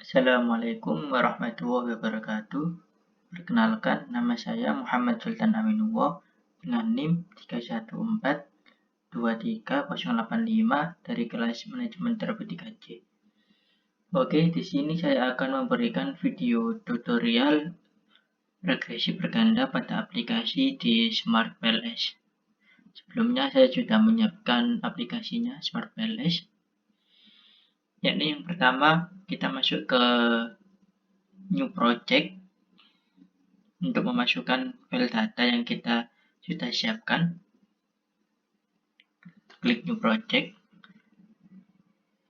Assalamualaikum warahmatullahi wabarakatuh. Perkenalkan, nama saya Muhammad Sultan Aminullah dengan NIM 314230085 dari kelas Manajemen Terapeutika C. Oke, di sini saya akan memberikan video tutorial regresi berganda pada aplikasi di Smart PLS. Sebelumnya saya sudah menyiapkan aplikasinya Smart PLS. Yakni yang pertama, kita masuk ke New Project untuk memasukkan file data yang kita sudah siapkan. Klik New Project.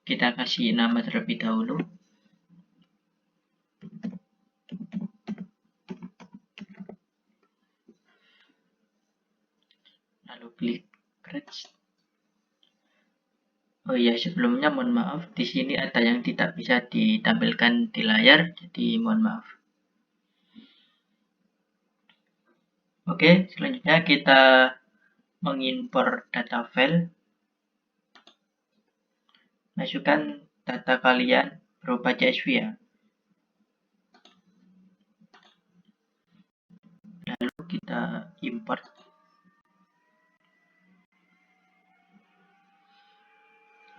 Kita kasih nama terlebih dahulu. Lalu klik Create. Oh iya, sebelumnya mohon maaf, di sini ada yang tidak bisa ditampilkan di layar, jadi mohon maaf. Oke, selanjutnya kita mengimpor data file. Masukkan data kalian berupa CSV ya. Lalu kita import.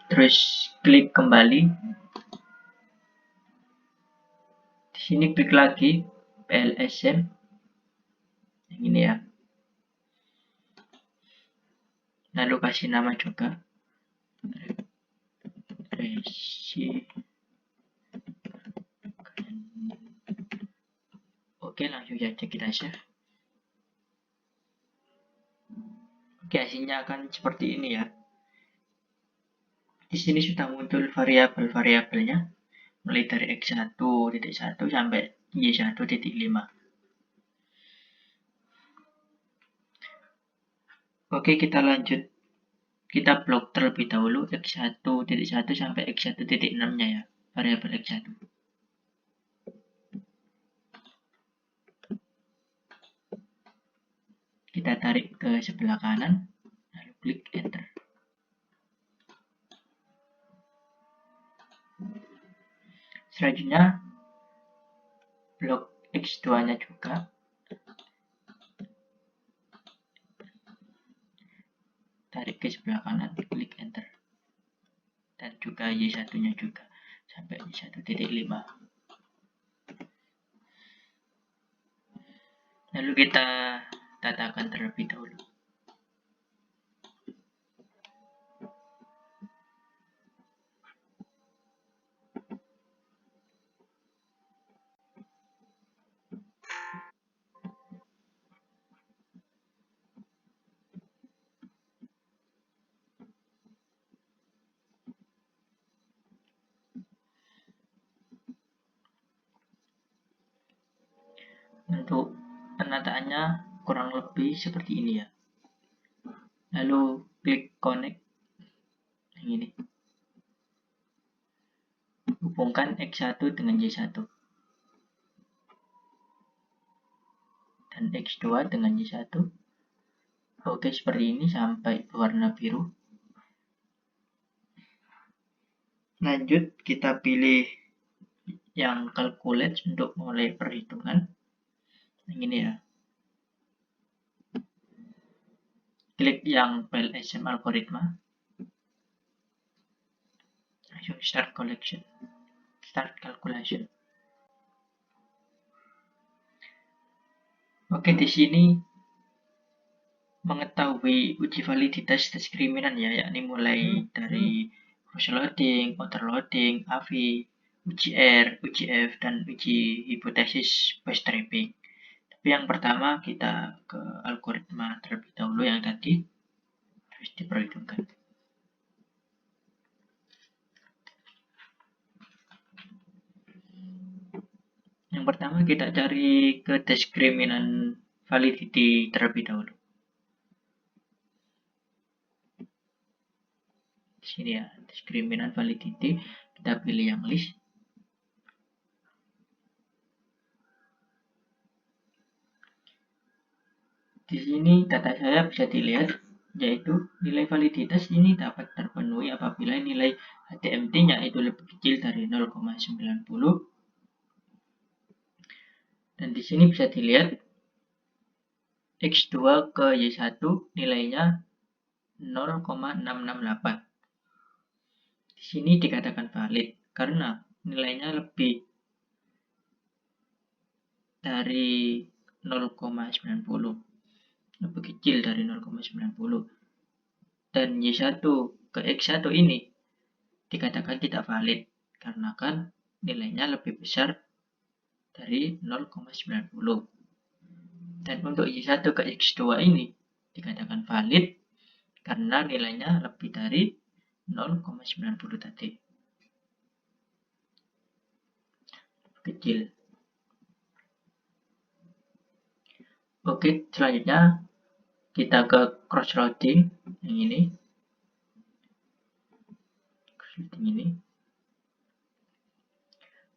Terus klik kembali. Di sini klik lagi PLSM. Yang ini ya. Lalu kasih nama juga. Regresi. Oke, langsung saja kita save. Oke, hasilnya akan seperti ini ya. Di sini sudah muncul variabel-variabelnya, mulai dari x1.1 sampai y1.5. Oke, kita lanjut. Kita blok terlebih dahulu x1.1 sampai x1.6-nya ya, variabel x1. Kita tarik ke sebelah kanan, lalu klik enter. Selanjutnya, blok x2-nya juga. Tarik ke sebelah kanan, klik enter. Dan juga y1-nya juga, sampai y1.5. Lalu kita tatakan terlebih dahulu. Untuk penataannya kurang lebih seperti ini ya. Lalu klik connect yang ini. Hubungkan X1 dengan Y1 dan X2 dengan Y1. Oke, seperti ini sampai berwarna biru. Lanjut, kita pilih yang calculate untuk mulai perhitungan. Yang ini ya. Klik yang PLSM algoritma. Langsung start calculation. Oke, di sini mengetahui uji validitas diskriminan ya, yakni mulai dari cross loading, outer loading, AVI, uji R, uji F, dan uji hipotesis bootstrapping. Tapi yang pertama kita ke algoritma terlebih dahulu yang tadi harus diperhitungkan. Yang pertama kita cari ke diskriminan validity terlebih dahulu. Di sini ya, diskriminan validity, kita pilih yang list. Di sini data saya bisa dilihat yaitu nilai validitas ini dapat terpenuhi apabila nilai HTMT-nya itu lebih kecil dari 0,90. Dan di sini bisa dilihat X2 ke Y1 nilainya 0,668. Di sini dikatakan valid karena nilainya lebih dari 0,90, lebih kecil dari 0,90. Dan Y1 ke X1 ini dikatakan tidak valid karena kan nilainya lebih besar dari 0,90. Dan untuk Y1 ke X2 ini dikatakan valid karena nilainya lebih dari 0,90 tadi. Kecil. Oke, selanjutnya kita ke crossloading yang ini. Crossloading ini.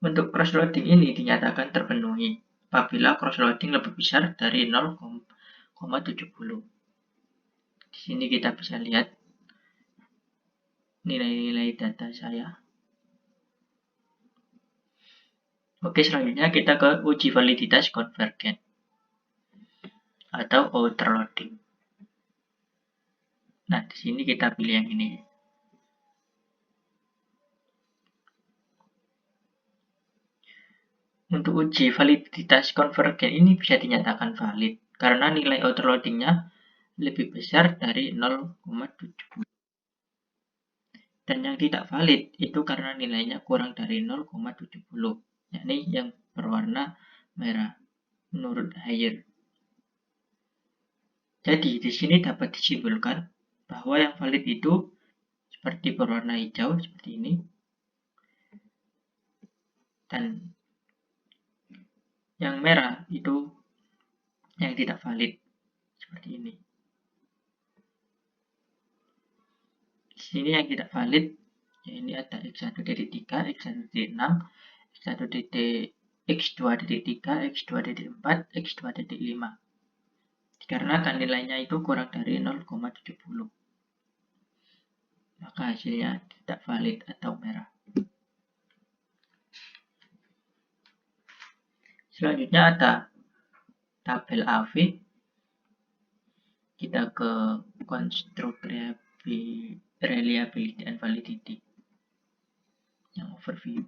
Untuk crossloading ini dinyatakan terpenuhi apabila crossloading lebih besar dari 0,70. Di sini kita bisa lihat nilai-nilai data saya. Oke, selanjutnya kita ke uji validitas konvergen atau outer loading. Nah, di sini kita pilih yang ini. Untuk uji validitas konvergen ini bisa dinyatakan valid karena nilai outer loading-nya lebih besar dari 0,70. Dan yang tidak valid itu karena nilainya kurang dari 0,70, yakni yang berwarna merah menurut Haier. Jadi di sini dapat disimpulkan bahwa yang valid itu seperti berwarna hijau seperti ini, dan yang merah itu yang tidak valid seperti ini. Di sini yang tidak valid, ya ini ada X1.3, X1.6, X2.3, X2.4, X2.5. Dikarenakan nilainya itu kurang dari 0,70. Maka hasilnya tidak valid atau merah. Selanjutnya ada tabel AV. Kita ke construct reliability and validity yang overview.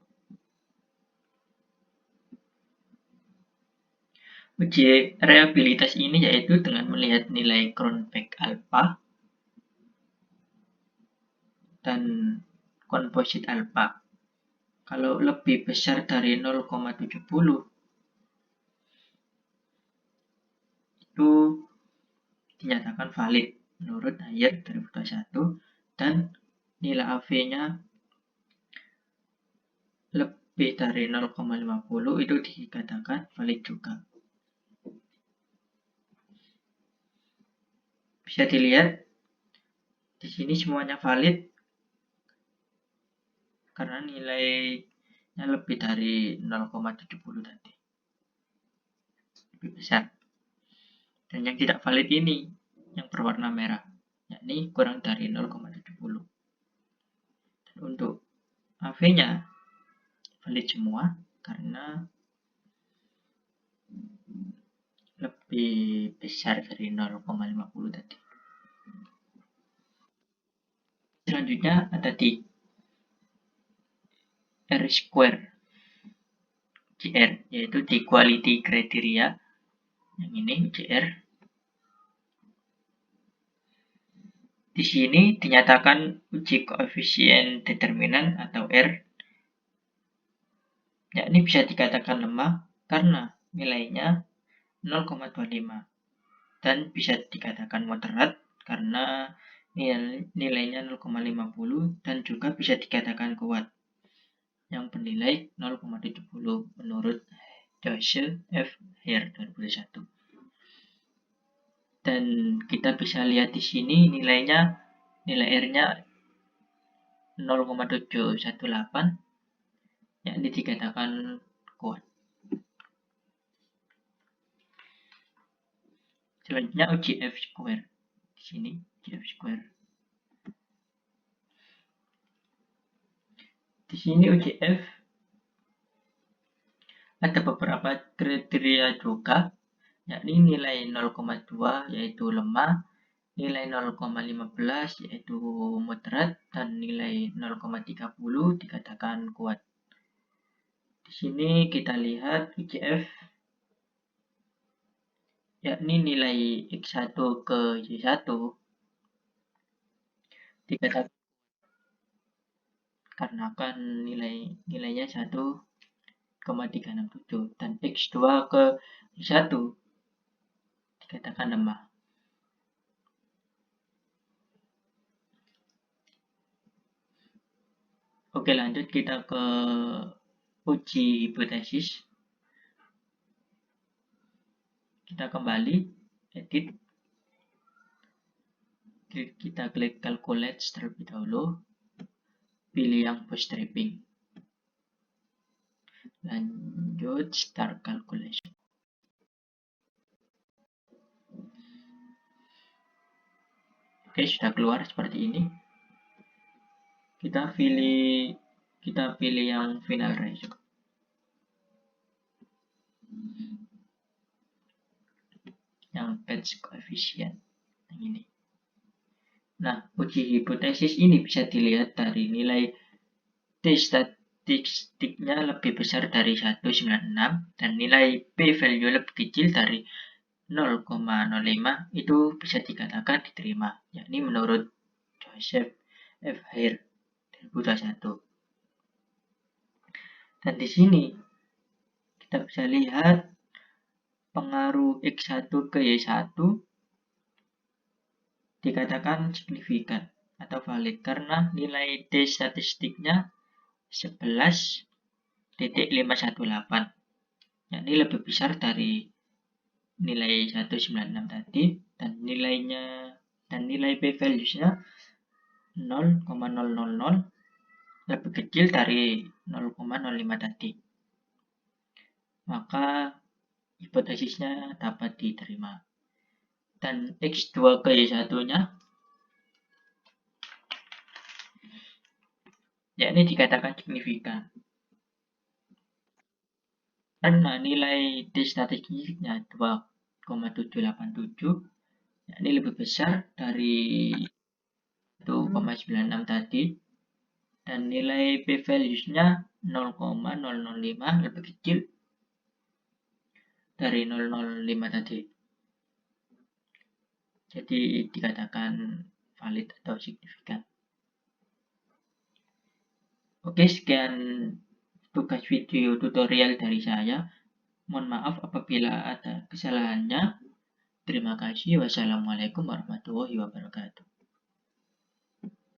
Uji reliabilitas ini yaitu dengan melihat nilai Cronbach alpha dan composite alpha. Kalau lebih besar dari 0,70 itu dinyatakan valid menurut Haier 2021, dan nilai AV-nya lebih dari 0,50 itu dikatakan valid juga. Bisa dilihat di sini semuanya valid karena nilainya lebih dari 0,70 tadi, lebih besar. Dan yang tidak valid ini yang berwarna merah, yakni kurang dari 0,70. Dan untuk AV-nya valid semua karena lebih besar dari 0,50 tadi. Selanjutnya ada di R-square UCR, yaitu di quality criteria yang ini UCR. Di sini dinyatakan uji koefisien determinan atau R, yakni bisa dikatakan lemah karena nilainya 0,25, dan bisa dikatakan moderat karena nilainya 0,50, dan juga bisa dikatakan kuat yang bernilai 0,70 menurut Joshua F. Haier 2021. Dan kita bisa lihat di sini nilai R-nya 0,718, yakni dikatakan kuat. Selanjutnya uji F-square di sini. UCF square. Di sini UCF ada beberapa kriteria juga, yakni nilai 0,2 yaitu lemah, nilai 0,15 yaitu moderat, dan nilai 0,30 dikatakan kuat. Di sini kita lihat UCF yakni nilai X1 ke Y1 dikatakan karena kan nilainya 1,367 dan X2 ke Y1 dikatakan lemah. Oke, lanjut kita ke uji hipotesis. Kita kembali edit, kita klik calculate terlebih dahulu, pilih yang bootstrapping, lanjut start calculation. Oke, sudah keluar seperti ini. Kita pilih yang final ratio. Yang patch coefficient yang ini. Nah, uji hipotesis ini bisa dilihat dari nilai T statistiknya lebih besar dari 196 dan nilai P value lebih kecil dari 0,05 itu bisa dikatakan diterima, yakni menurut Joseph F. Hare 2021. Dan di sini kita bisa lihat pengaruh X1 ke Y1 dikatakan signifikan atau valid karena nilai T statistiknya 11,518, yakni lebih besar dari nilai 196 tadi, dan nilai P values-nya 0,000 lebih kecil dari 0,05 tadi. Maka hipotesisnya dapat diterima. Dan X2 ke Y1-nya yakni dikatakan signifikan karena nilai T statistiknya 2,787, yakni lebih besar dari 1,96 tadi, dan nilai P values-nya 0,005 lebih kecil dari 0,05 tadi. Jadi dikatakan valid atau signifikan. Oke, sekian tugas video tutorial dari saya. Mohon maaf apabila ada kesalahannya. Terima kasih. Wassalamualaikum warahmatullahi wabarakatuh.